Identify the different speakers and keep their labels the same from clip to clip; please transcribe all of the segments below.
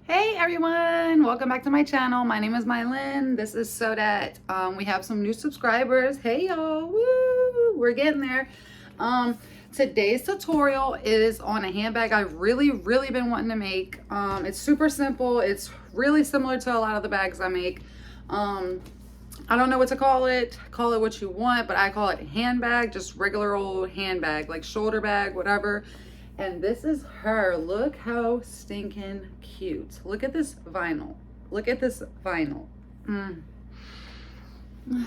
Speaker 1: Hey everyone, welcome back to my channel. My name is Mylin. This is Sodat. We have some new subscribers. Hey y'all, woo! We're getting there. Today's tutorial is on a handbag I've really been wanting to make. It's super simple. It's really similar to a lot of the bags I make. I don't know what to call it. Call it what you want, but I call it handbag, just regular old handbag, like shoulder bag, whatever. And this is her. Look how stinking cute. Look at this vinyl. Look at this vinyl.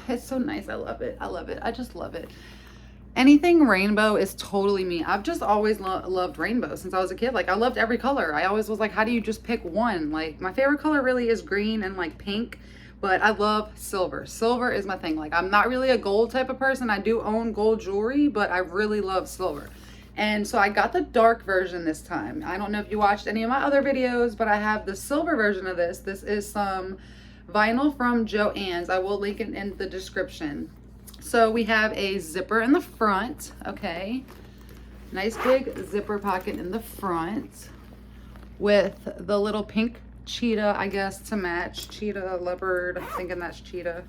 Speaker 1: It's so nice. I love it. I love it. I just love it. Anything rainbow is totally me. I've just always loved rainbow since I was a kid. Like, I loved every color. I always was like, how do you just pick one? Like, my favorite color really is green and like pink, but I love silver. Silver is my thing. Like, I'm not really a gold type of person. I do own gold jewelry, but I really love silver. And so I got the dark version this time. I don't know if you watched any of my other videos, but I have the silver version of this. This is some vinyl from Joanns. I will link it in the description. So we have a zipper in the front, okay? Nice big zipper pocket in the front with the little pink cheetah, I guess, to match. Cheetah, leopard, I'm thinking that's cheetah.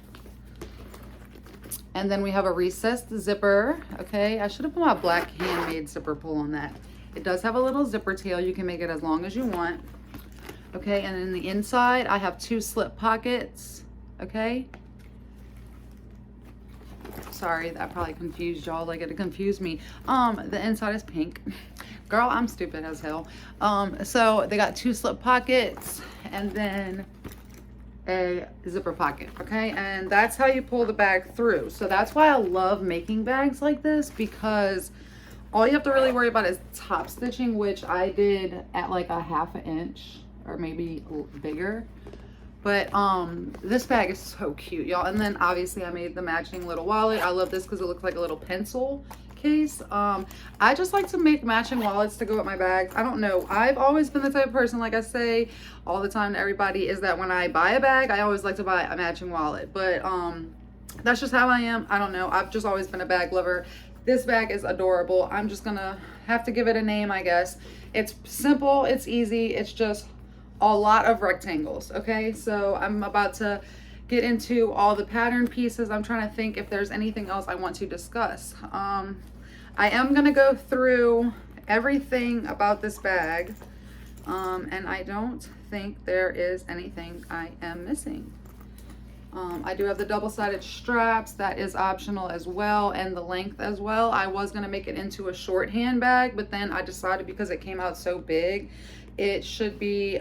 Speaker 1: And then we have a recessed zipper, okay? I should have put my black handmade zipper pull on that. It does have a little zipper tail. You can make it as long as you want. Okay, and in the inside, I have two slip pockets, okay? Sorry, that probably confused y'all, like it confused me. The inside is pink. Girl, I'm stupid as hell. So they got two slip pockets and then a zipper pocket, okay? And that's how you pull the bag through. So that's why I love making bags like this, because all you have to really worry about is top stitching, which I did at like a ½ inch or maybe bigger. But this bag is so cute, y'all. And then obviously I made the matching little wallet. I love this because it looks like a little pencil case. I just like to make matching wallets to go with my bags. I don't know, I've always been the type of person, like I say all the time to everybody, is that when I buy a bag, I always like to buy a matching wallet. But that's just how I am. I don't know, I've just always been a bag lover. This bag is adorable. I'm just gonna have to give it a name, I guess. It's simple, it's easy, it's just a lot of rectangles, okay? So I'm about to get into all the pattern pieces. I'm trying to think if there's anything else I want to discuss. I am gonna go through everything about this bag, and I don't think there is anything I am missing. I do have the double-sided straps. That is optional as well, and the length as well. I was gonna make it into a short handbag, but then I decided because it came out so big, it should be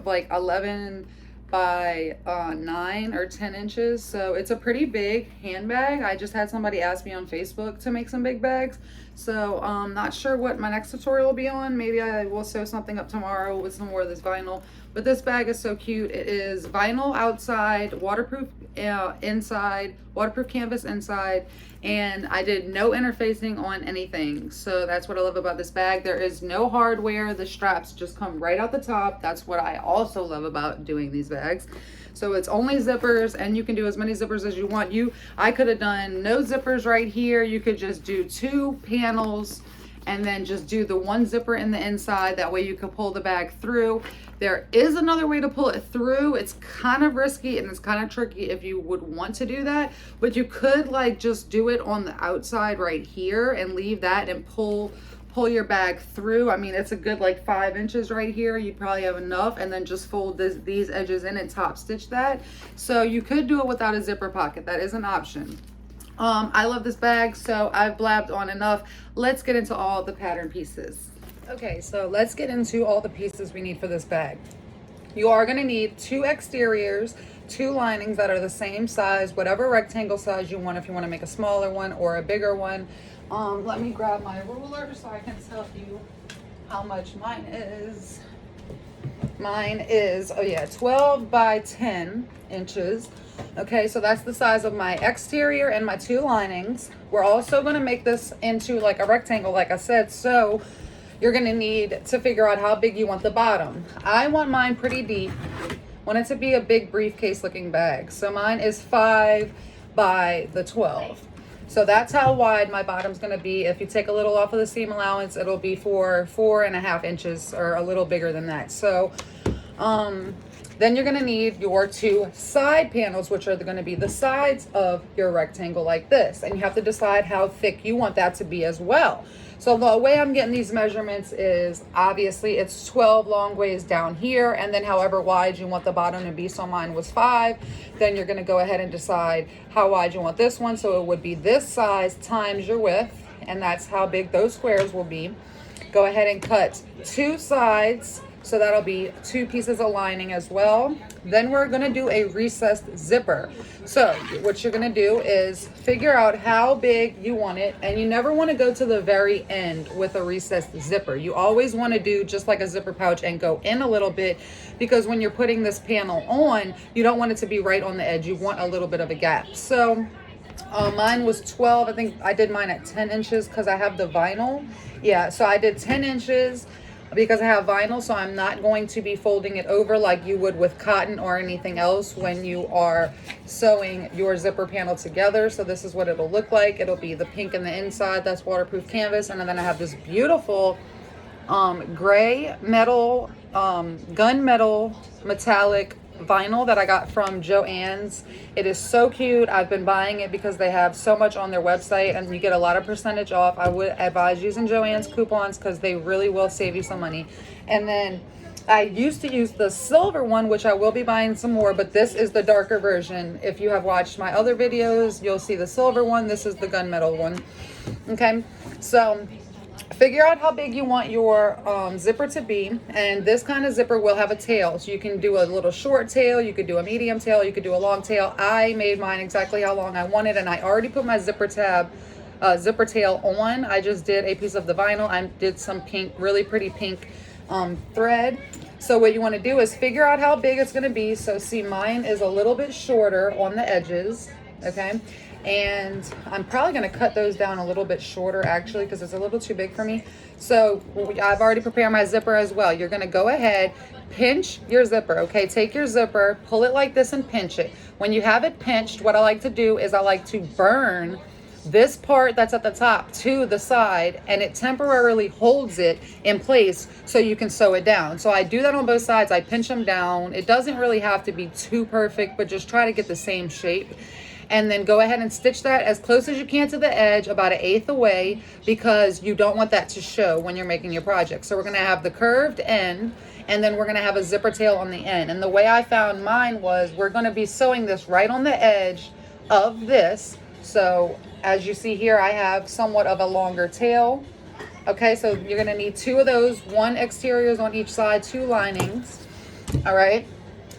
Speaker 1: like 11 by 9 or 10 inches. So it's a pretty big handbag. I just had somebody ask me on Facebook to make some big bags. So not sure what my next tutorial will be on. Maybe I will sew something up tomorrow with some more of this vinyl. But this bag is so cute. It is vinyl outside, waterproof inside, waterproof canvas inside, and I did no interfacing on anything. So that's what I love about this bag. There is no hardware. The straps just come right out the top. That's what I also love about doing these bags. So it's only zippers, and you can do as many zippers as you want. I could have done no zippers right here. You could just do 2 panels and then just do the 1 zipper in the inside. That way you can pull the bag through. There is another way to pull it through. It's kind of risky and it's kind of tricky if you would want to do that, but you could like just do it on the outside right here and leave that and pull your bag through. I mean, it's a good like 5 inches right here. You probably have enough, and then just fold these edges in and top stitch that. So you could do it without a zipper pocket. That is an option. I love this bag, so I've blabbed on enough. Let's get into all the pattern pieces. Okay, so let's get into all the pieces we need for this bag. You are gonna need 2 exteriors, 2 linings that are the same size, whatever rectangle size you want, if you wanna make a smaller one or a bigger one. Let me grab my ruler so I can tell you how much mine is. Mine is, oh yeah, 12 by 10 inches. Okay, so that's the size of my exterior and my 2 linings. We're also gonna make this into like a rectangle, like I said, so you're gonna need to figure out how big you want the bottom. I want mine pretty deep. Want it to be a big briefcase looking bag. So mine is 5 by the 12. So that's how wide my bottom's gonna be. If you take a little off of the seam allowance, it'll be 4.5 inches or a little bigger than that. So Then you're gonna need your 2 side panels, which are gonna be the sides of your rectangle like this. And you have to decide how thick you want that to be as well. So the way I'm getting these measurements is obviously it's 12 long ways down here, and then however wide you want the bottom to be. So mine was 5. Then you're gonna go ahead and decide how wide you want this one. So it would be this size times your width, and that's how big those squares will be. Go ahead and cut 2 sides. So that'll be 2 pieces of lining as well. Then we're gonna do a recessed zipper. So what you're gonna do is figure out how big you want it, and you never wanna go to the very end with a recessed zipper. You always wanna do just like a zipper pouch and go in a little bit, because when you're putting this panel on, you don't want it to be right on the edge. You want a little bit of a gap. So mine was 12. I think I did mine at 10 inches because I have the vinyl. Yeah, so I did 10 inches because I have vinyl, so I'm not going to be folding it over like you would with cotton or anything else when you are sewing your zipper panel together. So this is what it'll look like. It'll be the pink in the inside, that's waterproof canvas, and then I have this beautiful gray metal, gunmetal metallic vinyl that I got from Joanns. It is so cute. I've been buying it because they have so much on their website and you get a lot of percentage off. I would advise using Joanns coupons because they really will save you some money. And then I used to use the silver one, which I will be buying some more, but this is the darker version. If you have watched my other videos, you'll see the silver one. This is the gunmetal one. Okay, so figure out how big you want your zipper to be, and this kind of zipper will have a tail, so you can do a little short tail, you could do a medium tail, you could do a long tail. I made mine exactly how long I wanted, and I already put my zipper tail on. I just did a piece of the vinyl. I did some pink, really pretty pink thread. So what you want to do is figure out how big it's going to be. So see, mine is a little bit shorter on the edges, okay? And I'm probably going to cut those down a little bit shorter actually because it's a little too big for me. So I've already prepared my zipper as well. You're going to go ahead, pinch your zipper, okay? Take your zipper, pull it like this and pinch it. When you have it pinched, what I like to do is I like to burn this part that's at the top to the side, and it temporarily holds it in place so you can sew it down. So I do that on both sides. I pinch them down. It doesn't really have to be too perfect, but just try to get the same shape. And then go ahead and stitch that as close as you can to the edge, about 1/8 away, because you don't want that to show when you're making your project. So we're going to have the curved end, and then we're going to have a zipper tail on the end. And the way I found mine was we're going to be sewing this right on the edge of this. So as you see here, I have somewhat of a longer tail. Okay, so you're going to need 2 of those, 1 exteriors on each side, 2 linings. All right,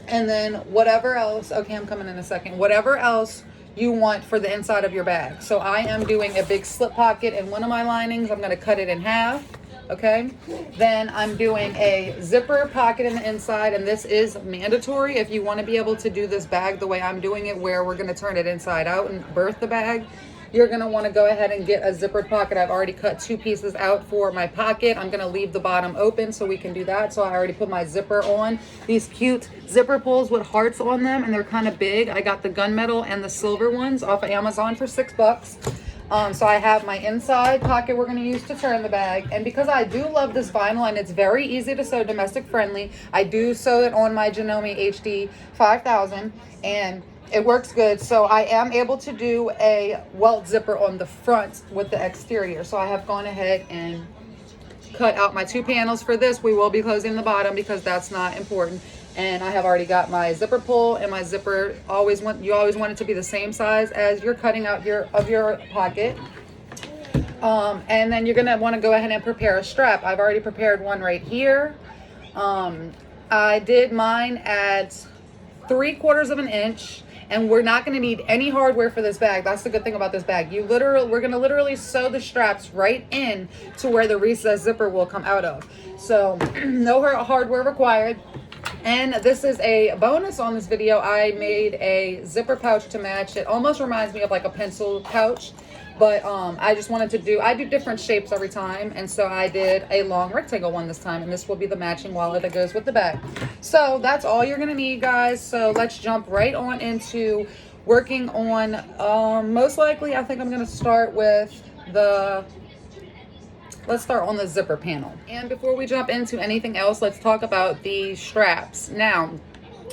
Speaker 1: and then whatever else, okay, I'm coming in a second, whatever else you want for the inside of your bag. So I am doing a big slip pocket in one of my linings. I'm going to cut it in half. Okay, then I'm doing a zipper pocket in the inside, and this is mandatory if you want to be able to do this bag the way I'm doing it, where we're going to turn it inside out and birth the bag. You're going to want to go ahead and get a zippered pocket. I've already cut 2 pieces out for my pocket. I'm going to leave the bottom open so we can do that. So I already put my zipper on. These cute zipper pulls with hearts on them, and they're kind of big. I got the gunmetal and the silver ones off of Amazon for $6. So I have my inside pocket we're going to use to turn the bag. And because I do love this vinyl and it's very easy to sew, domestic friendly, I do sew it on my Janome HD 5000, and it works good. So I am able to do a welt zipper on the front with the exterior. So I have gone ahead and cut out my 2 panels for this. We will be closing the bottom because that's not important. And I have already got my zipper pull, and my zipper you always want it to be the same size as you're cutting out your pocket. And then you're gonna want to go ahead and prepare a strap. I've already prepared one right here. I did mine at 3/4 of an inch. And we're not going to need any hardware for this bag. That's the good thing about this bag. We're going to literally sew the straps right in to where the recessed zipper will come out of. So no hardware required. And this is a bonus on this video. I made a zipper pouch to match. It almost reminds me of like a pencil pouch. But I just wanted to I do different shapes every time. And so I did a long rectangle one this time. And this will be the matching wallet that goes with the bag. So that's all you're going to need, guys. So let's jump right on into working on, most likely, I think I'm going to start with let's start on the zipper panel. And before we jump into anything else, let's talk about the straps. Now,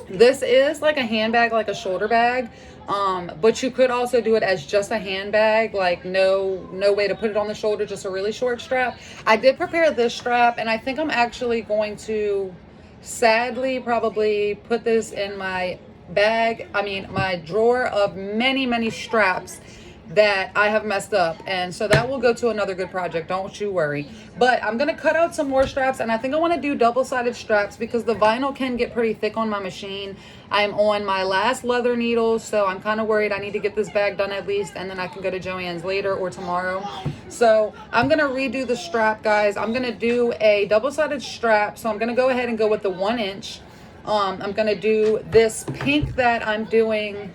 Speaker 1: this is like a handbag, like a shoulder bag, but you could also do it as just a handbag, like no way to put it on the shoulder, just a really short strap. I did prepare this strap, and I think I'm actually going to sadly probably put this in my my drawer of many straps that I have messed up, and so that will go to another good project, don't you worry. But I'm gonna cut out some more straps, and I think I want to do double-sided straps because the vinyl can get pretty thick on my machine. I'm on my last leather needles, so I'm kind of worried. I need to get this bag done at least, and then I can go to Joann's later or tomorrow. So I'm gonna redo the strap, guys. I'm gonna do a double-sided strap, so I'm gonna go ahead and go with the 1 inch. I'm gonna do this pink that I'm doing.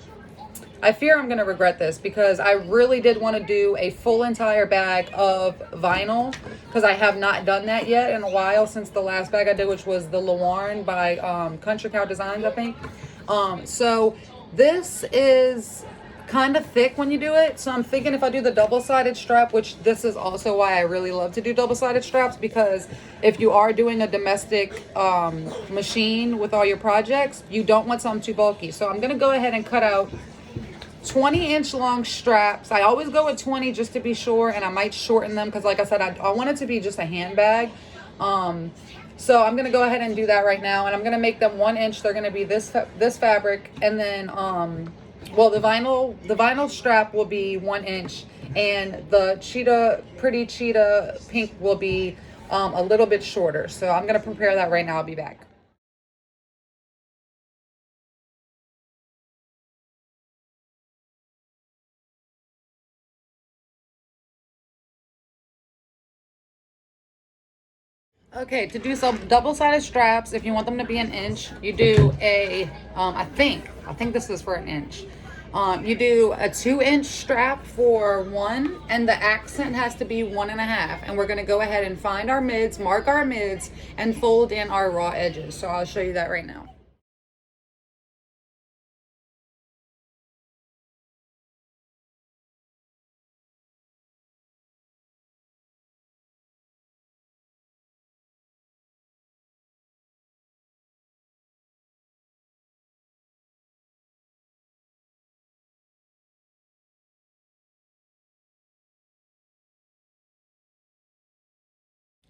Speaker 1: I fear I'm going to regret this because I really did want to do a full entire bag of vinyl because I have not done that yet in a while since the last bag I did, which was the Joanns by Country Cow Designs, I think. So this is kind of thick when you do it. So I'm thinking if I do the double-sided strap, which this is also why I really love to do double-sided straps, because if you are doing a domestic machine with all your projects, you don't want something too bulky. So I'm going to go ahead and cut out 20-inch long straps. I always go with 20 just to be sure, and I might shorten them because like I said, I want it to be just a handbag. So I'm gonna go ahead and do that right now, and I'm gonna make them 1 inch. They're gonna be this fabric, and then well, the vinyl strap will be 1 inch, and the pretty cheetah pink will be a little bit shorter. So I'm gonna prepare that right now. I'll be back. Okay, to do some double-sided straps, if you want them to be 1 inch, you do a, I think this is for 1 inch. You do a 2-inch strap for one, and the accent has to be 1.5. And we're gonna go ahead and find our mids, mark our mids, and fold in our raw edges. So I'll show you that right now.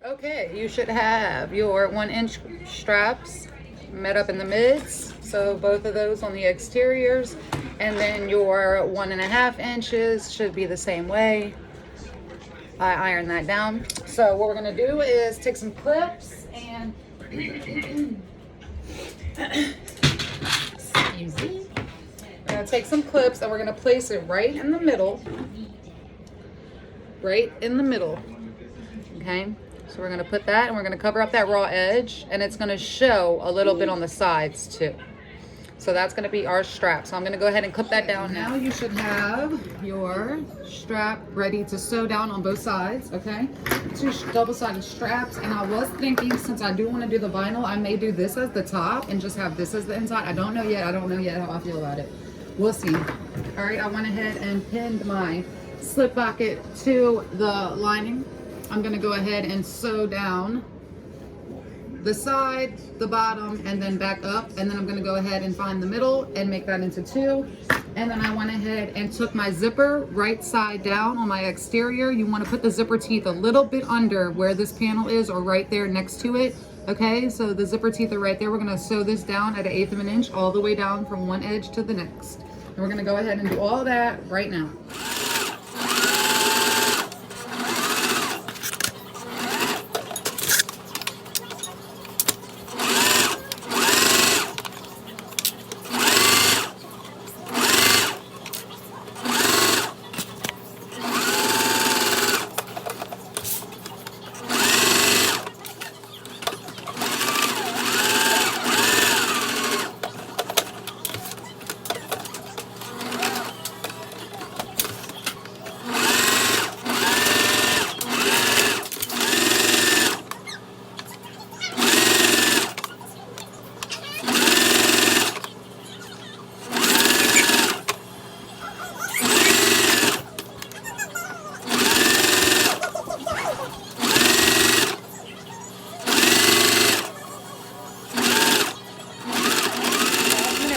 Speaker 1: Okay, you should have your 1 inch straps met up in the mids. So both of those on the exteriors, and then your 1.5 inches should be the same way. I iron that down. So what we're gonna do is take some clips and excuse me. We're gonna take some clips and we're gonna place it right in the middle. Right in the middle. Okay. So we're gonna put that, and we're gonna cover up that raw edge, and it's gonna show a little bit on the sides too. So that's gonna be our strap. So I'm gonna go ahead and clip that down now. You should have your strap ready to sew down on both sides, okay? 2 double-sided straps, and I was thinking, since I do wanna do the vinyl, I may do this as the top and just have this as the inside. I don't know yet how I feel about it. We'll see. All right, I went ahead and pinned my slip pocket to the lining. I'm gonna go ahead and sew down the side, the bottom, and then back up. And then I'm gonna go ahead and find the middle and make that into 2. And then I went ahead and took my zipper right side down on my exterior. You wanna put the zipper teeth a little bit under where this panel is, or right there next to it. Okay, so the zipper teeth are right there. We're gonna sew this down at 1/8 of an inch all the way down from one edge to the next. And we're gonna go ahead and do all that right now.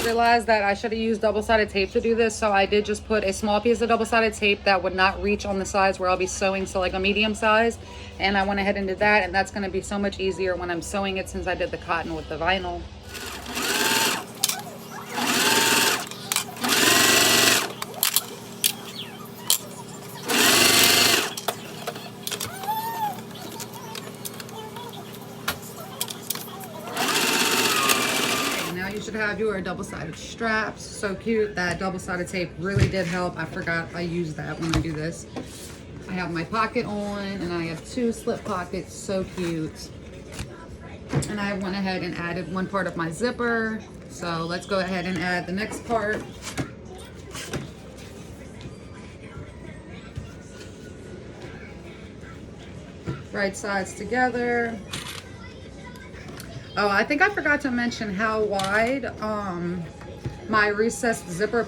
Speaker 1: realized that I should have used double-sided tape to do this, so I did just put a small piece of double-sided tape that would not reach on the sides where I'll be sewing, so like a medium size, and I went ahead and did that, and that's going to be so much easier when I'm sewing it since I did the cotton with the vinyl. You should have your double-sided straps. So cute. That double-sided tape really did help. I forgot I use that when I do this. I have my pocket on and I have 2 slip pockets. So cute. And I went ahead and added one part of my zipper. So let's go ahead and add the next part. Right sides together. Oh, I think I forgot to mention how wide my recessed zipper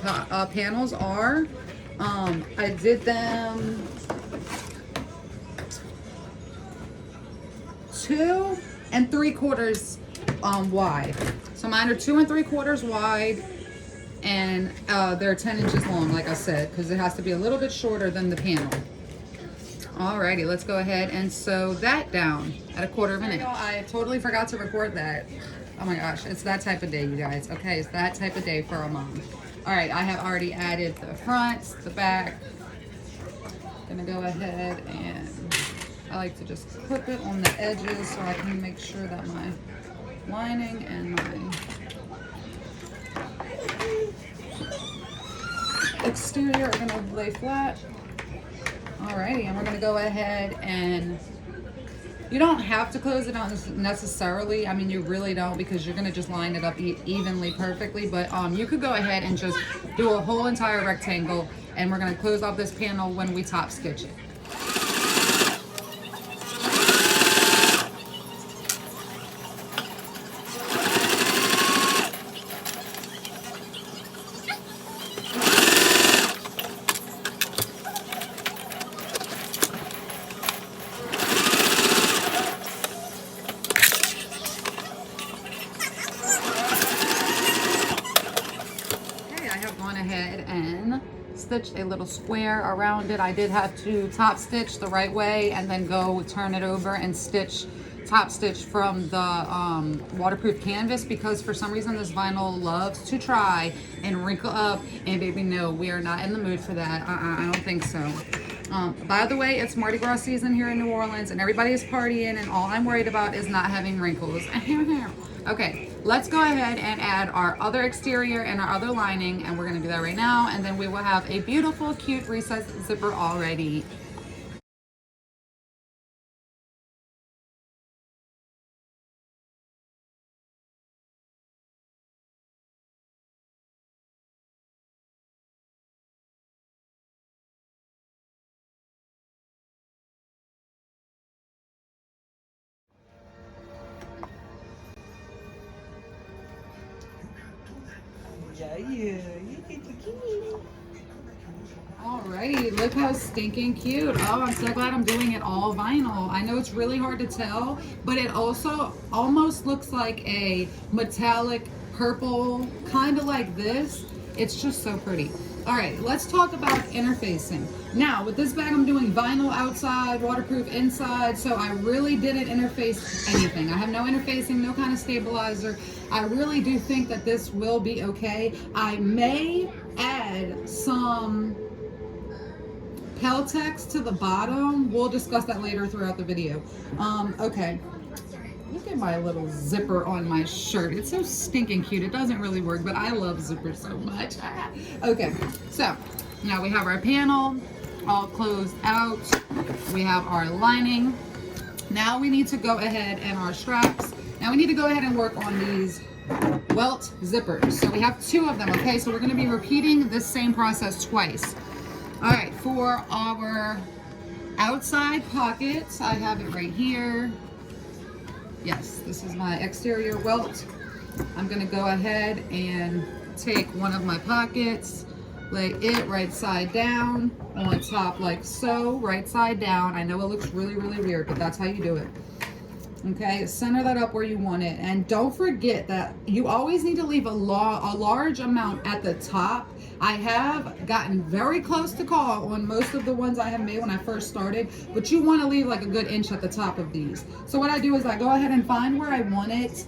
Speaker 1: panels are. I did them 2 3/4 wide. So mine are 2 3/4 wide, and they're 10 inches long, like I said, because it has to be a little bit shorter than the panel. Alrighty, let's go ahead and sew that down at 1/4 of an inch. I totally forgot to record that. Oh my gosh, it's that type of day, you guys. Okay, it's that type of day for a mom. Alright, I have already added the front, the back. Gonna go ahead and I like to just clip it on the edges so I can make sure that my lining and my exterior are gonna lay flat. Alrighty, and we're gonna go ahead and you don't have to close it out necessarily. I mean, you really don't, because you're gonna just line it up evenly, perfectly. But you could go ahead and just do a whole entire rectangle, and we're gonna close off this panel when we top stitch it. Ahead and stitch a little square around it. I did have to top stitch the right way and then go turn it over and top stitch from the waterproof canvas, because for some reason this vinyl loves to try and wrinkle up, and baby, no, we are not in the mood for that. I don't think so. By the way, it's Mardi Gras season here in New Orleans and everybody is partying, and all I'm worried about is not having wrinkles. Okay, let's go ahead and add our other exterior and our other lining, and we're going to do that right now, and then we will have a beautiful, cute recessed zipper all ready. Alrighty, look how stinking cute. Oh, I'm so glad I'm doing it all vinyl. I know it's really hard to tell, but it also almost looks like a metallic purple, kind of like this. It's just so pretty. All right, let's talk about interfacing. Now, with this bag, I'm doing vinyl outside, waterproof inside, so I really didn't interface anything. I have no interfacing, no kind of stabilizer. I really do think that this will be okay. I may add some Peltex to the bottom. We'll discuss that later throughout the video. Okay. Look at my little zipper on my shirt. It's so stinking cute. It doesn't really work, but I love zippers so much. Okay, so now we have our panel all closed out. We have our lining. Now we need to go ahead and our straps. Now we need to go ahead and work on these welt zippers. So we have 2 of them, okay? So we're gonna be repeating this same process twice. All right, for our outside pockets, I have it right here. Yes, this is my exterior welt. I'm gonna go ahead and take one of my pockets, lay it right side down on top like so, right side down. I know it looks really, really weird, but that's how you do it. Okay, center that up where you want it, and don't forget that you always need to leave a large amount at the top. I have gotten very close to call on most of the ones I have made when I first started, but you want to leave like a good inch at the top of these. So what I do is I go ahead and find where I want it,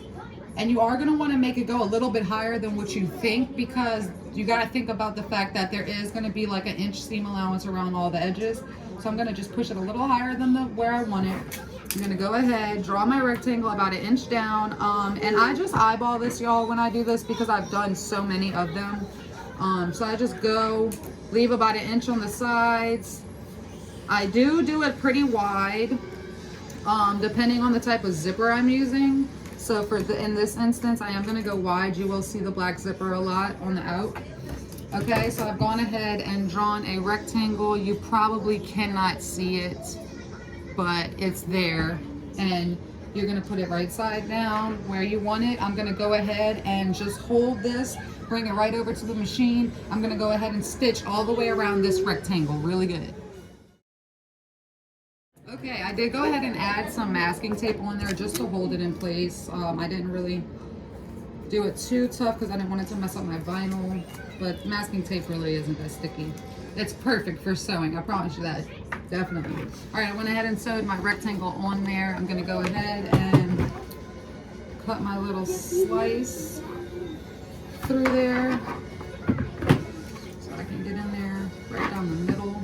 Speaker 1: and you are going to want to make it go a little bit higher than what you think, because you got to think about the fact that there is going to be like an inch seam allowance around all the edges. So I'm going to just push it a little higher than where I want it. I'm going to go ahead, draw my rectangle about an inch down, and I just eyeball this, y'all, when I do this, because I've done so many of them. So I just go, leave about an inch on the sides. I do it pretty wide, depending on the type of zipper I'm using. So in this instance, I am going to go wide. You will see the black zipper a lot on the out. Okay, so I've gone ahead and drawn a rectangle. You probably cannot see it, but it's there, and you're going to put it right side down where you want it. I'm going to go ahead and just hold this, bring it right over to the machine. I'm going to go ahead and stitch all the way around this rectangle really good. Okay, I did go ahead and add some masking tape on there just to hold it in place. I didn't really do it too tough because I didn't want it to mess up my vinyl, but masking tape really isn't that sticky. It's perfect for sewing, I promise you that, definitely. All right, I went ahead and sewed my rectangle on there. I'm gonna go ahead and cut my little slice through there so I can get in there right down the middle,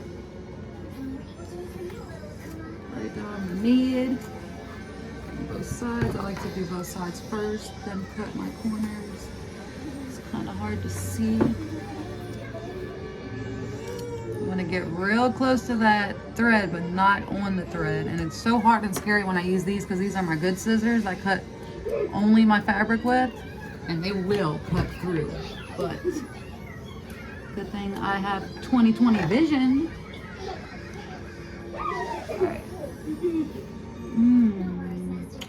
Speaker 1: right down the mid. Both sides. I like to do both sides first, then cut my corners. It's kind of hard to see. I'm gonna get real close to that thread, but not on the thread. And it's so hard and scary when I use these, because these are my good scissors. I cut only my fabric with, and they will cut through. But good thing I have 20/20 vision. All right.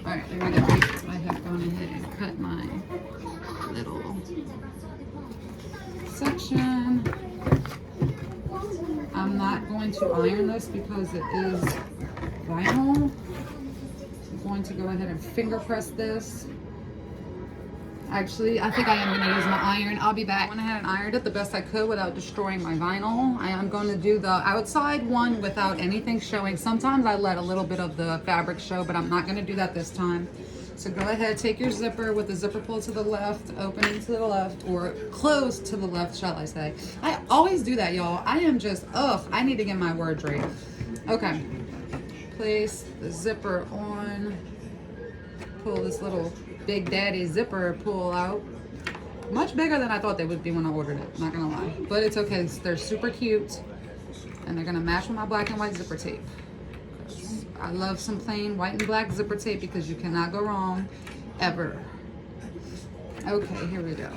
Speaker 1: All right, there we go. I have gone ahead and cut my little section. I'm not going to iron this because it is vinyl. I'm going to go ahead and finger press this. Actually, I think I am going to use my iron. I'll be back. I went ahead and ironed it the best I could without destroying my vinyl. I am going to do the outside one without anything showing. Sometimes I let a little bit of the fabric show, but I'm not going to do that this time. So go ahead, take your zipper with the zipper pull to the left, opening to the left, or close to the left, shall I say. I always do that, y'all. I am just, I need to get my words right. Okay. Place the zipper on. Pull this little Big Daddy zipper pull out. Much bigger than I thought they would be when I ordered it, not gonna lie. But it's okay, they're super cute, and they're gonna match with my black and white zipper tape. I love some plain white and black zipper tape because you cannot go wrong, ever. Okay, here we go.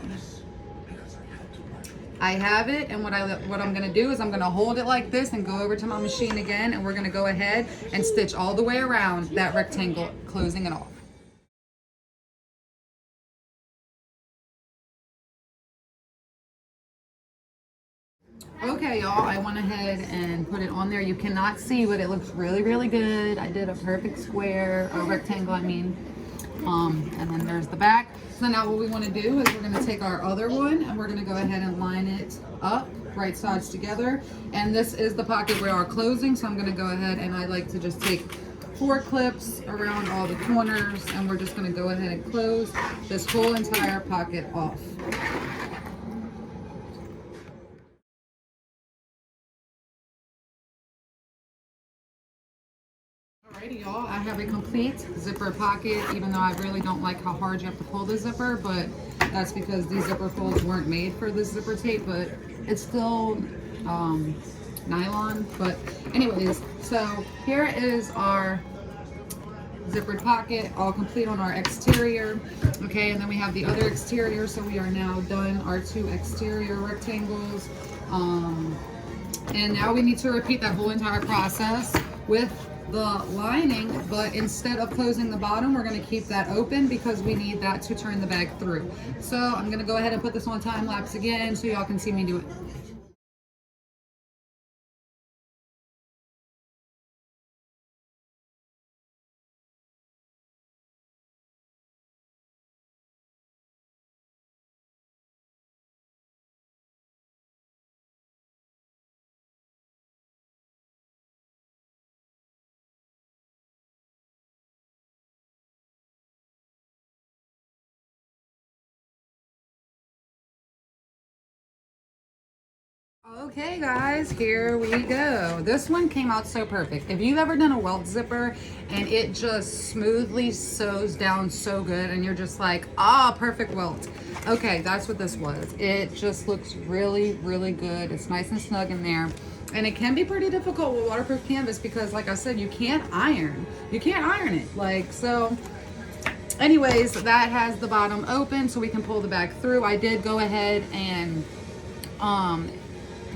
Speaker 1: I have it, and what I'm gonna do is I'm gonna hold it like this and go over to my machine again, and we're gonna go ahead and stitch all the way around that rectangle, closing it off. Okay, y'all, I went ahead and put it on there. You cannot see, but it looks really, really good. I did a perfect square, a rectangle, I mean. And then there's the back. So now what we want to do is we're going to take our other one and we're going to go ahead and line it up, right sides together. And this is the pocket we are closing, so I'm going to go ahead and I like to just take 4 clips around all the corners, and we're just going to go ahead and close this whole entire pocket off. Alrighty, y'all, I have a complete zipper pocket, even though I really don't like how hard you have to pull the zipper, but that's because these zipper folds weren't made for this zipper tape, but it's still nylon. But anyways, so here is our zippered pocket, all complete on our exterior. Okay, and then we have the other exterior, so we are now done our 2 exterior rectangles. And now we need to repeat that whole entire process with the lining, but instead of closing the bottom, we're going to keep that open because we need that to turn the bag through. So I'm going to go ahead and put this on time lapse again so y'all can see me do it. Okay guys, here we go. This one came out so perfect. If you've ever done a welt zipper and it just smoothly sews down so good and you're just like, ah, perfect welt. Okay, that's what this was. It just looks really, really good. It's nice and snug in there. And it can be pretty difficult with waterproof canvas because like I said, you can't iron. You can't iron it. Like, so anyways, that has the bottom open so we can pull the bag through. I did go ahead and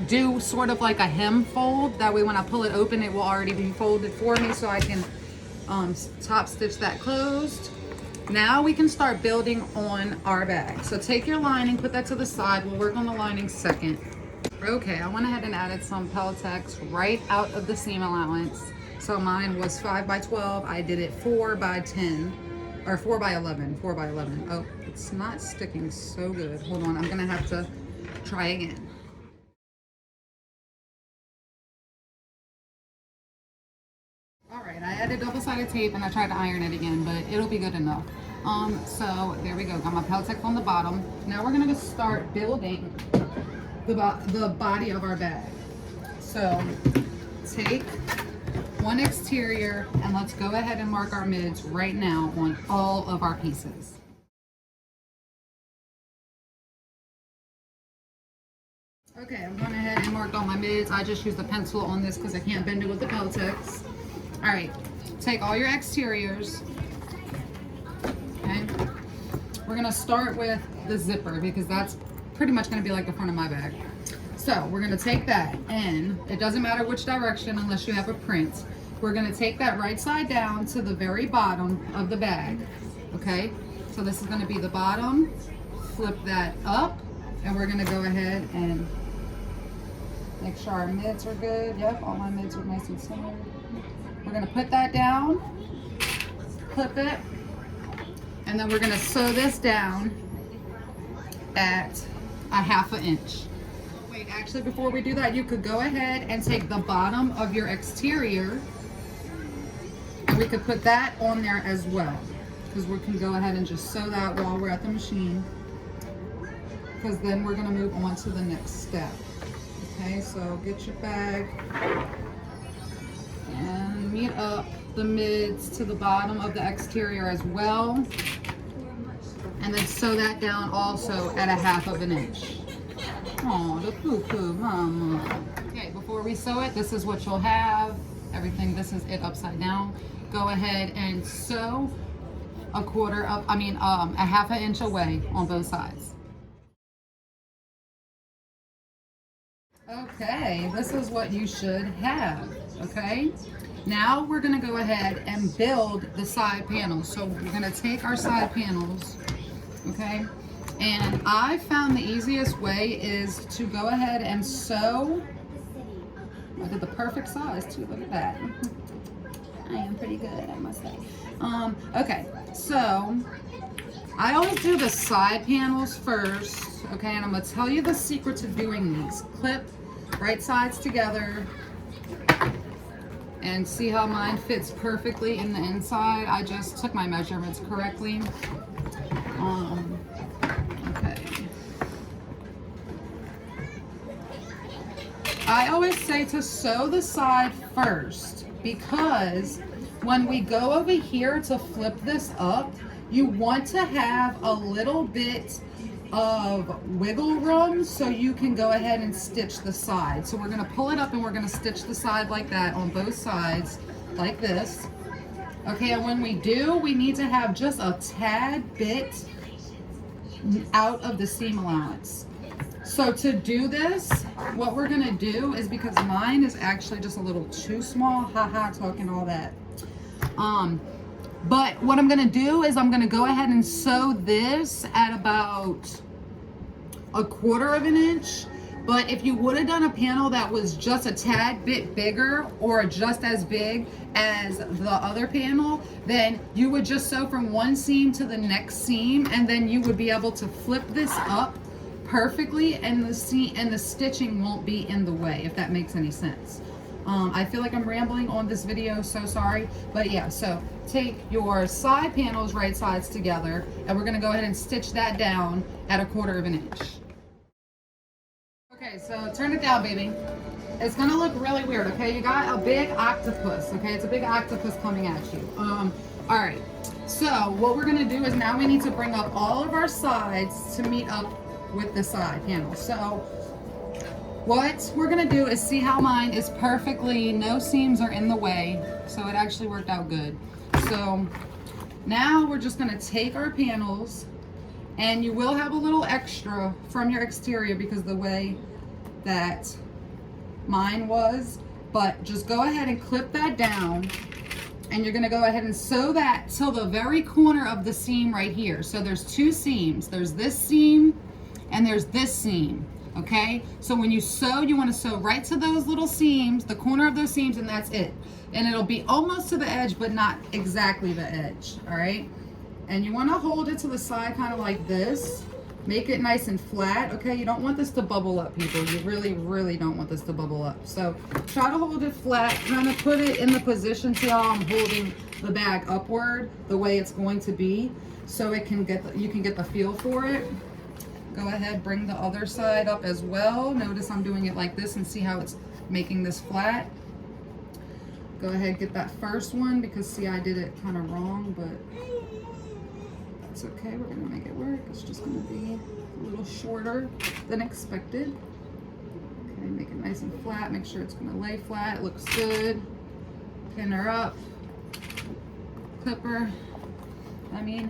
Speaker 1: do sort of like a hem fold. That way when I pull it open, it will already be folded for me so I can top stitch that closed. Now we can start building on our bag. So take your lining, put that to the side. We'll work on the lining second. Okay, I went ahead and added some Peltex right out of the seam allowance. So mine was 5 by 12. I did it 4 by 10 or 4 by 11. 4 by 11. Oh, it's not sticking so good. Hold on, I'm gonna have to try again. All right, I added double-sided tape and I tried to iron it again, but it'll be good enough. So there we go, got my Peltex on the bottom. Now we're gonna start building the body of our bag. So take one exterior and let's go ahead and mark our mids right now on all of our pieces. Okay, I'm going ahead and marked all my mids. I just used a pencil on this because I can't bend it with the Peltex. All right, take all your exteriors. Okay, we're gonna start with the zipper because that's pretty much gonna be like the front of my bag. So we're gonna take that and it doesn't matter which direction unless you have a print. We're gonna take that right side down to the very bottom of the bag. Okay, so this is gonna be the bottom. Flip that up and we're gonna go ahead and make sure our mids are good. Yep, all my mids are nice and centered. We're gonna put that down, clip it, and then we're gonna sew this down at a 1/2 inch. Wait, actually before we do that, you could go ahead and take the bottom of your exterior and we could put that on there as well. Because we can go ahead and just sew that while we're at the machine. Because then we're gonna move on to the next step. Okay, so get your bag and meet up the mids to the bottom of the exterior as well. And then sew that down also at a 1/2 inch. Oh, the poo-poo, mama. Okay, before we sew it, this is what you'll have. Everything, this is it upside down. Go ahead and sew a 1/2 inch away on both sides. Okay, this is what you should have, okay? Now we're gonna go ahead and build the side panels. So we're gonna take our side panels, okay? And I found the easiest way is to go ahead and sew. I did the perfect size too, look at that. I am pretty good, I must say. Okay, so I always do the side panels first, okay? And I'm gonna tell you the secret to doing these. Clip right sides together and see how mine fits perfectly in the inside. I just took my measurements correctly. Okay. I always say to sew the side first because when we go over here to flip this up, you want to have a little bit of wiggle room so you can go ahead and stitch the side. So we're going to pull it up and we're going to stitch the side like that on both sides like this. Okay, and when we do, we need to have just a tad bit out of the seam allowance. So to do this, what we're gonna do is, because mine is actually just a little too small, haha, talking all that. But what I'm gonna do is I'm gonna go ahead and sew this at about 1/4 inch. But if you would have done a panel that was just a tad bit bigger or just as big as the other panel, then you would just sew from one seam to the next seam, and then you would be able to flip this up perfectly, and the stitching won't be in the way, if that makes any sense. I feel like I'm rambling on this video, so sorry. But yeah, so take your side panels right sides together, and we're gonna go ahead and stitch that down at 1/4 inch. Okay, Okay, so turn it down, baby. It's gonna look really weird, okay? You got a big octopus, okay? It's a big octopus coming at you. All right. So what we're gonna do is now we need to bring up all of our sides to meet up with the side panel. So what we're gonna do is see how mine is perfectly, no seams are in the way. So it actually worked out good. So now we're just gonna take our panels, and you will have a little extra from your exterior because the way that mine was, but just go ahead and clip that down, and you're gonna go ahead and sew that till the very corner of the seam right here. So there's two seams. There's this seam and there's this seam, okay? So when you sew, you wanna sew right to those little seams, the corner of those seams, and that's it. And it'll be almost to the edge, but not exactly the edge, all right? And you wanna hold it to the side kind of like this. Make it nice and flat, okay? You don't want this to bubble up, people. You really, really don't want this to bubble up. So try to hold it flat, kind of put it in the position. See how I'm holding the bag upward, the way it's going to be, so it can you can get the feel for it. Go ahead, bring the other side up as well. Notice I'm doing it like this and see how it's making this flat. Go ahead, get that first one because see, I did it kind of wrong, but it's okay, we're gonna make it work. It's just gonna be a little shorter than expected. Okay, make it nice and flat. Make sure it's gonna lay flat. It looks good. Pin her up. Clip her. Okay,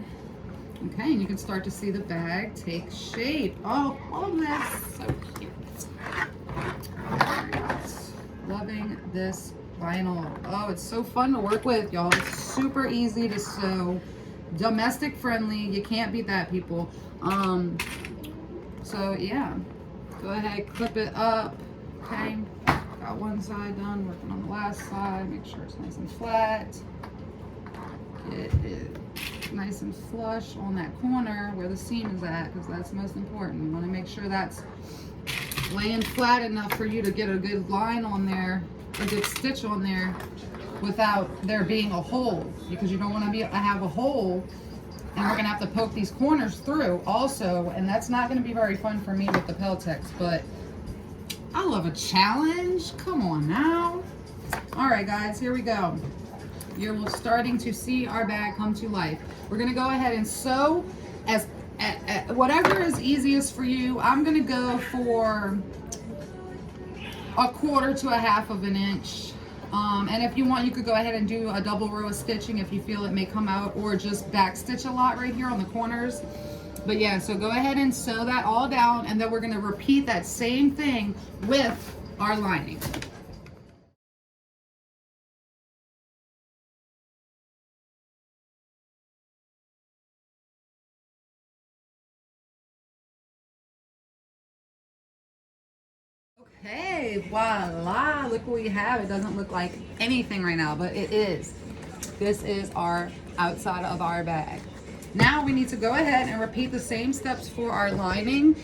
Speaker 1: and you can start to see the bag take shape. Oh, this, so cute. Loving this vinyl. Oh, it's so fun to work with, y'all. It's super easy to sew. Domestic friendly, you can't beat that, people. So yeah, go ahead, clip it up. Okay, got one side done, working on the last side. Make sure it's nice and flat. Get it nice and flush on that corner where the seam is at, because that's most important. You want to make sure that's laying flat enough for you to get a good line on there, a good stitch on there, without there being a hole, because you don't want to have a hole and we're gonna have to poke these corners through also, and that's not going to be very fun for me with the Peltex. But I love a challenge. Come on now. All right, guys, here we go. You're starting to see our bag come to life. We're gonna go ahead and sew as whatever is easiest for you. I'm gonna go for 1/4 to 1/2 of an inch. And if you want, you could go ahead and do a double row of stitching if you feel it may come out, or just back stitch a lot right here on the corners. But yeah, so go ahead and sew that all down, and then we're gonna repeat that same thing with our lining. Okay, voila, look what we have. It doesn't look like anything right now, but it is. This is our outside of our bag. Now we need to go ahead and repeat the same steps for our lining.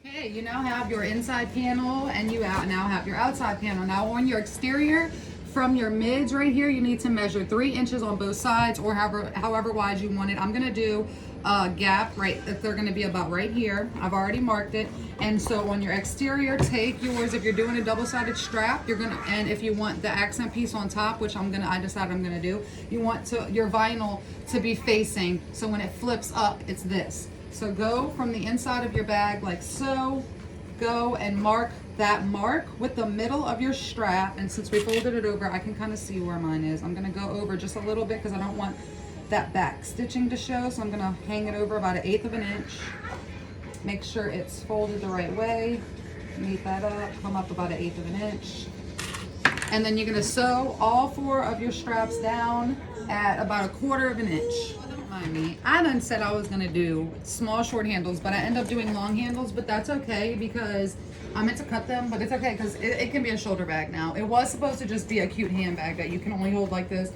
Speaker 1: Okay, you now have your inside panel and you now have your outside panel. Now on your exterior, from your mids right here, you need to measure 3 inches on both sides, or however wide you want it. I'm gonna do a gap right, if they're gonna be about right here. I've already marked it. And so on your exterior, take yours, if you're doing a double-sided strap, and if you want the accent piece on top, which I decided I'm gonna do, you want your vinyl to be facing, so when it flips up, it's this. So go from the inside of your bag like so, go and mark that mark with the middle of your strap. And since we folded it over, I can kind of see where mine is. I'm gonna go over just a little bit because I don't want that back stitching to show. So I'm gonna hang it over about 1/8 of an inch. Make sure it's folded the right way. Meet that up, come up about 1/8 of an inch. And then you're gonna sew all 4 of your straps down at about 1/4 of an inch. Mind me, I done said I was gonna do small short handles, but I end up doing long handles, but that's okay because I meant to cut them, but it's okay because it can be a shoulder bag now. It was supposed to just be a cute handbag that you can only hold like this,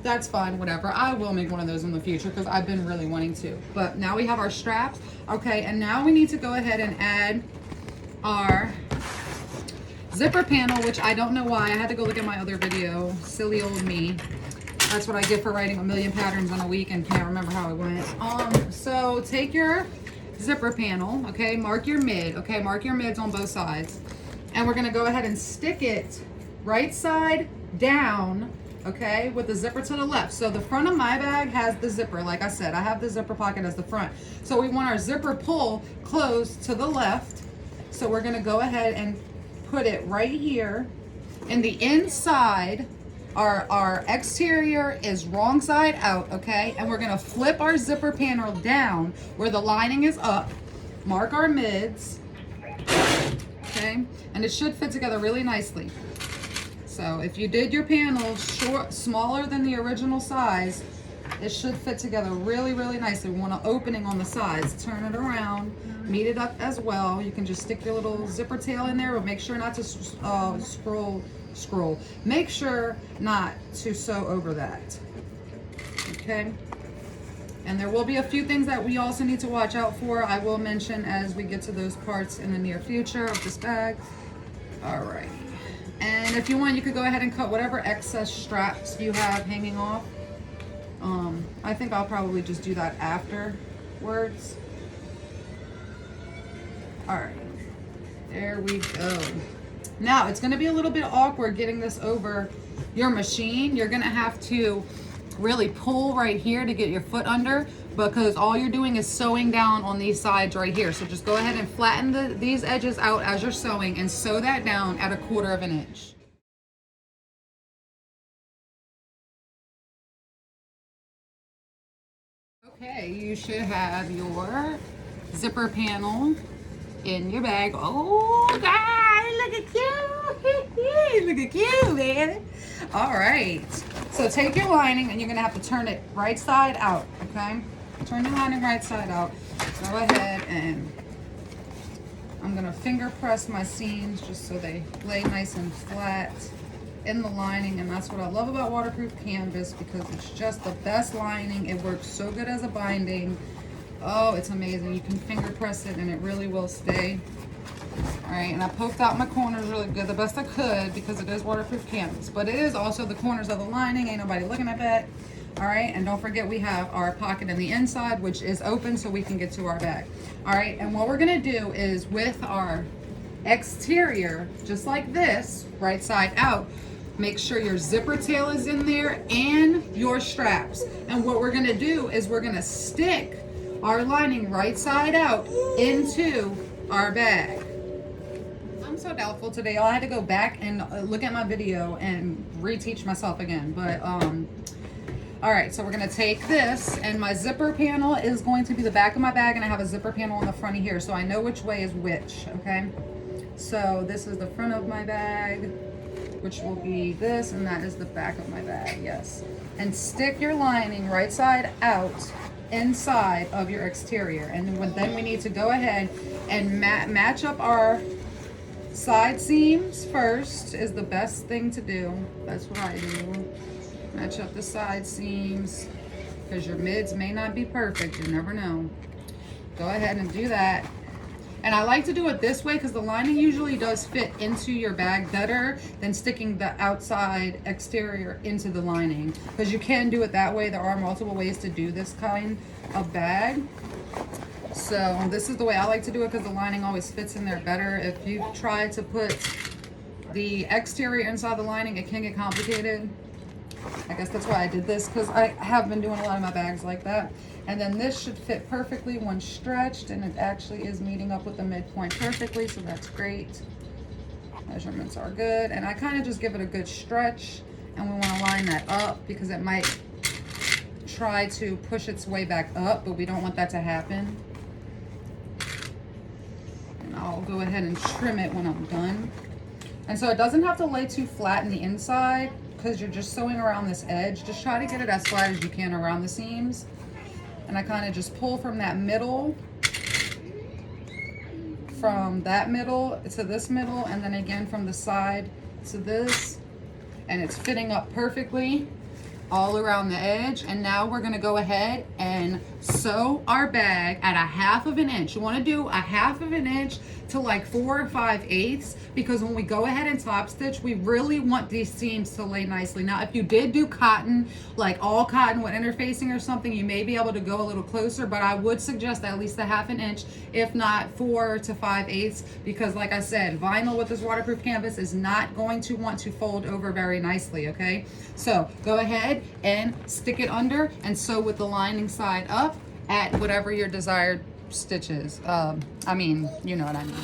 Speaker 1: that's fine, whatever. I will make one of those in the future because I've been really wanting to. But now we have our straps. Okay, and now we need to go ahead and add our zipper panel, which I don't know why. I had to go look at my other video. Silly old me. That's what I get for writing a million patterns in a week and can't remember how it went. So take your zipper panel, okay, mark your mid, okay, mark your mids on both sides. And we're gonna go ahead and stick it right side down, okay, with the zipper to the left. So the front of my bag has the zipper. Like I said, I have the zipper pocket as the front. So we want our zipper pull closed to the left. So we're gonna go ahead and put it right here. And the inside, our exterior is wrong side out, okay? And we're gonna flip our zipper panel down where the lining is up, mark our mids, okay? And it should fit together really nicely. So if you did your panel smaller than the original size, it should fit together really, really nicely. We want an opening on the sides. Turn it around, meet it up as well. You can just stick your little zipper tail in there, but make sure not to scroll. Make sure not to sew over that, okay? And there will be a few things that we also need to watch out for. I will mention as we get to those parts in the near future of this bag. All right. And if you want, you could go ahead and cut whatever excess straps you have hanging off. I think I'll probably just do that afterwards. All right, there we go. Now it's gonna be a little bit awkward getting this over your machine. You're gonna have to really pull right here to get your foot under, because all you're doing is sewing down on these sides right here. So just go ahead and flatten these edges out as you're sewing and sew that down at 1/4 of an inch. Okay, you should have your zipper panel in your bag. Oh, God, look at you. Look at you, man. All right. So take your lining and you're going to have to turn it right side out, okay? Turn your lining right side out. Go ahead and I'm going to finger press my seams just so they lay nice and flat in the lining. And that's what I love about waterproof canvas, because it's just the best lining. It works so good as a binding. Oh, it's amazing. You can finger press it and it really will stay. All right, and I poked out my corners really good, the best I could, because it is waterproof canvas, but it is also the corners of the lining. Ain't nobody looking at that. All right, and don't forget we have our pocket in the inside, which is open so we can get to our bag. All right, and what we're gonna do is with our exterior, just like this, right side out, make sure your zipper tail is in there and your straps. And what we're gonna do is we're gonna stick our lining right side out into our bag. I'm so doubtful today. I had to go back and look at my video and reteach myself again. But all right, so we're gonna take this, and my zipper panel is going to be the back of my bag, and I have a zipper panel on the front of here, so I know which way is which, okay? So this is the front of my bag, which will be this, and that is the back of my bag, yes. And stick your lining right side out inside of your exterior. And then we need to go ahead and match up our side seams first is the best thing to do. That's what I do. Match up the side seams, because your mids may not be perfect. You never know. Go ahead and do that. And I like to do it this way because the lining usually does fit into your bag better than sticking the outside exterior into the lining, because you can do it that way. There are multiple ways to do this kind of bag. So this is the way I like to do it, because the lining always fits in there better. If you try to put the exterior inside the lining, it can get complicated. I guess that's why I did this, because I have been doing a lot of my bags like that. And then this should fit perfectly when stretched, and it actually is meeting up with the midpoint perfectly, so that's great. Measurements are good, and I kind of just give it a good stretch, and we want to line that up because it might try to push its way back up, but we don't want that to happen. And I'll go ahead and trim it when I'm done. And so it doesn't have to lay too flat in the inside, because you're just sewing around this edge. Just try to get it as flat as you can around the seams. And I kind of just pull from that middle, to this middle, and then again from the side to this, and it's fitting up perfectly. all around the edge. And now we're gonna go ahead and sew our bag at a 1/2 of an inch. You wanna do a 1/2 of an inch to like 4 or 5/8, because when we go ahead and top stitch, we really want these seams to lay nicely. Now, if you did do cotton, like all cotton with interfacing or something, you may be able to go a little closer, but I would suggest at least a 1/2 an inch, if not 4 to 5/8, because like I said, vinyl with this waterproof canvas is not going to want to fold over very nicely, okay? So go ahead and stick it under and sew with the lining side up at whatever your desired stitches. I mean, you know what I mean.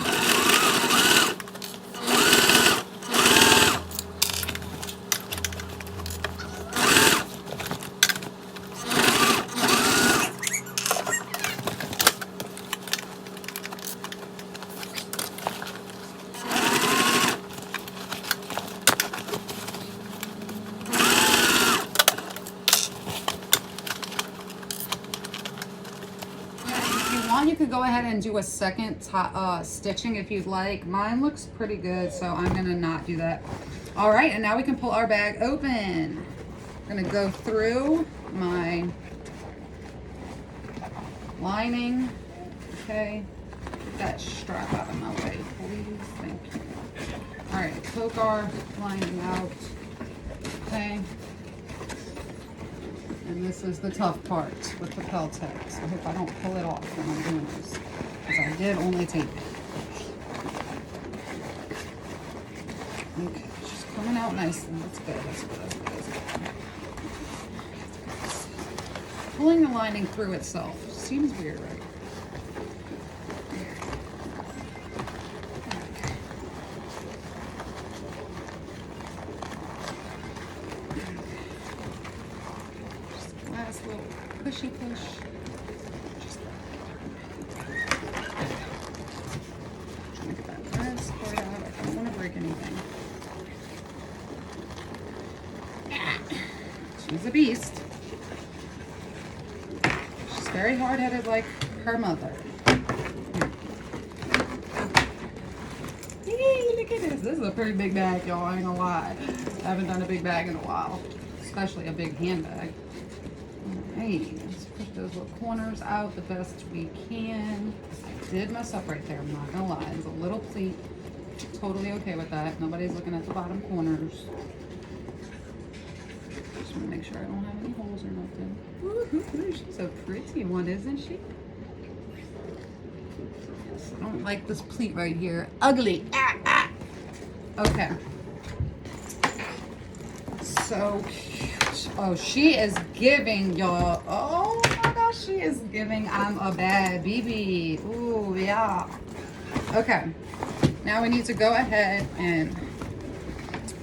Speaker 1: You could go ahead and do a second stitching if you'd like. Mine looks pretty good, so I'm gonna not do that. All right, and now we can pull our bag open. I'm gonna go through my lining. Okay, get that strap out of my way, please. Thank you. All right, poke our lining out. Okay. And this is the tough part with the Peltex. I hope I don't pull it off when I'm doing this, because I did only tape it. Okay, it's just coming out nicely. That's good, that's good, that's good, that's good. Pulling the lining through itself seems weird, right? Little pushy push. Trying to get that press part out. I don't want to break anything. She's a beast. She's very hard-headed like her mother. Hey, look at this. This is a pretty big bag, y'all. I ain't gonna lie. I haven't done a big bag in a while, especially a big handbag. Hey, let's push those little corners out the best we can. I did mess up right there, I'm not gonna lie. It's a little pleat. Totally okay with that. Nobody's looking at the bottom corners. Just wanna make sure I don't have any holes or nothing. Ooh, she's a pretty one, isn't she? Yes, I don't like this pleat right here. Ugly. Ah, ah. Okay. So cute. Oh, she is giving, y'all. Oh my gosh, she is giving. I'm a bad baby. Ooh, yeah. Okay. Now we need to go ahead and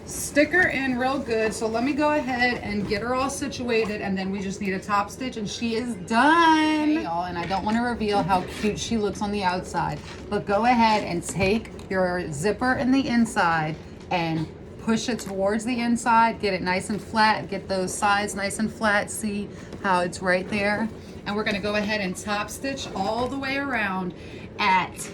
Speaker 1: stick her in real good. So let me go ahead and get her all situated, and then we just need a top stitch, and she is done. Okay, y'all, and I don't want to reveal how cute she looks on the outside, but go ahead and take your zipper in the inside and push it towards the inside, get it nice and flat, get those sides nice and flat. See how it's right there? And we're gonna go ahead and top stitch all the way around at,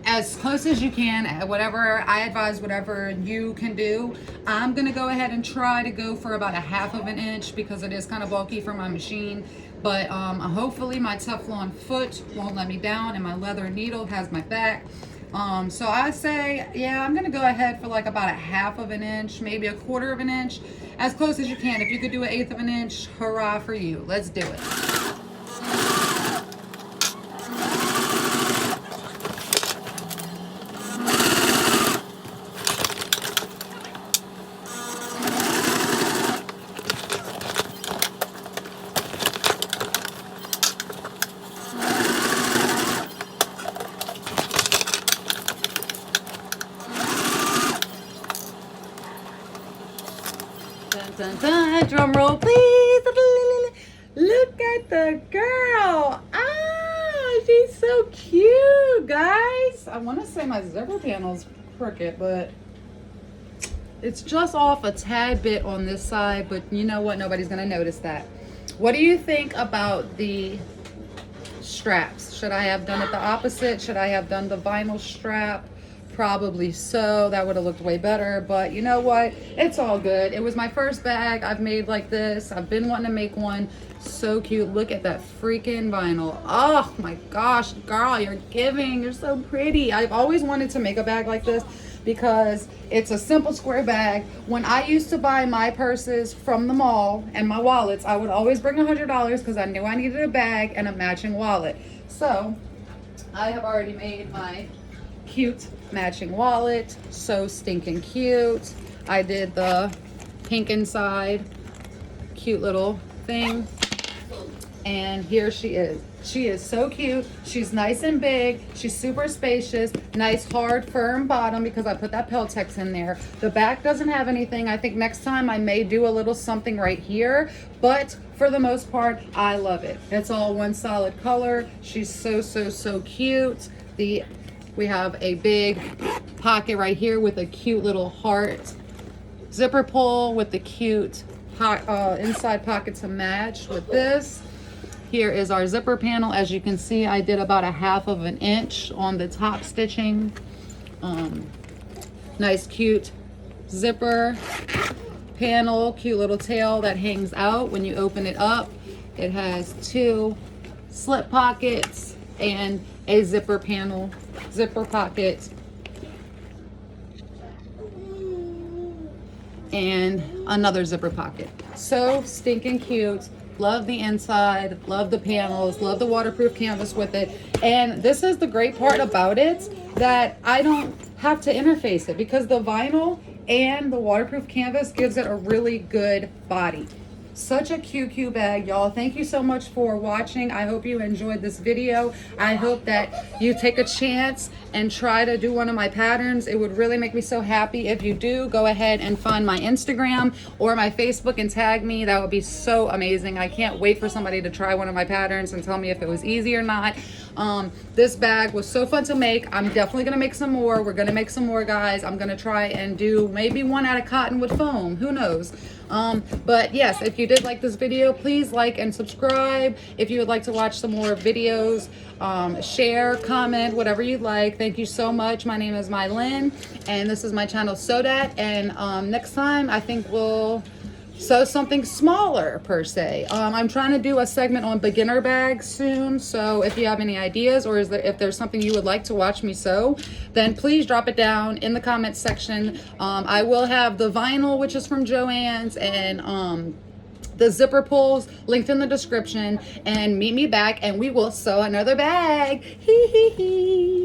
Speaker 1: as close as you can, whatever, I advise whatever you can do. I'm gonna go ahead and try to go for about a 1/2 of an inch because it is kind of bulky for my machine. But hopefully my Teflon foot won't let me down and my leather needle has my back. So I say, yeah, I'm gonna go ahead for like about a 1/2 of an inch, maybe a 1/4 of an inch, as close as you can. If you could do an 1/8 of an inch, hurrah for you. Let's do it. Dun, dun, drum roll, please. Look at the girl. Ah, she's so cute, guys. I want to say my zipper panel's crooked, but it's just off a tad bit on this side. But you know what? Nobody's going to notice that. What do you think about the straps? Should I have done it the opposite? Should I have done the vinyl strap Probably so. That would have looked way better, but you know what? It's all good. It was my first bag I've made like this. I've been wanting to make one. So cute. Look at that freaking vinyl. Oh my gosh, girl, you're giving. You're so pretty. I've always wanted to make a bag like this because it's a simple square bag. When I used to buy my purses from the mall and my wallets, I would always bring $100 because I knew I needed a bag and a matching wallet. So I have already made my cute matching wallet. So stinking cute. I did the pink inside, cute little thing. And here she is. She is so cute. She's nice and big. She's super spacious. Nice, hard, firm bottom because I put that Peltex in there. The back doesn't have anything. I think next time I may do a little something right here. But for the most part, I love it. It's all one solid color. She's so, so, so cute. We have a big pocket right here with a cute little heart. Zipper pull with the cute inside pocket to match with this. Here is our zipper panel. As you can see, I did about 1/2 of an inch on the top stitching. Nice cute zipper panel, cute little tail that hangs out when you open it up. It has 2 slip pockets and a zipper panel, zipper pocket, and another zipper pocket. So stinking cute. Love the inside, love the panels, love the waterproof canvas with it. And this is the great part about it, that I don't have to interface it because the vinyl and the waterproof canvas gives it a really good body. Such a cute bag, y'all. Thank you so much for watching. I hope you enjoyed this video. I hope that you take a chance and try to do one of my patterns. It would really make me so happy if you do. Go ahead and find my Instagram or my Facebook and tag me. That would be so amazing. I can't wait for somebody to try one of my patterns and tell me if it was easy or not. This bag was so fun to make. I'm definitely gonna make some more. We're gonna make some more, guys. I'm gonna try and do maybe one out of cotton with foam. Who knows? But yes, if you did like this video, please like and subscribe. If you would like to watch some more videos, share, comment, whatever you'd like. Thank you so much. My name is Mylin, and this is my channel Sodat. And next time I think we'll sew something smaller per se. I'm trying to do a segment on beginner bags soon, so if you have any ideas or if there's something you would like to watch me sew, then please drop it down in the comments section. I will have the vinyl, which is from Joanns, and the zipper pulls linked in the description, and meet me back and we will sew another bag. Hee hee hee.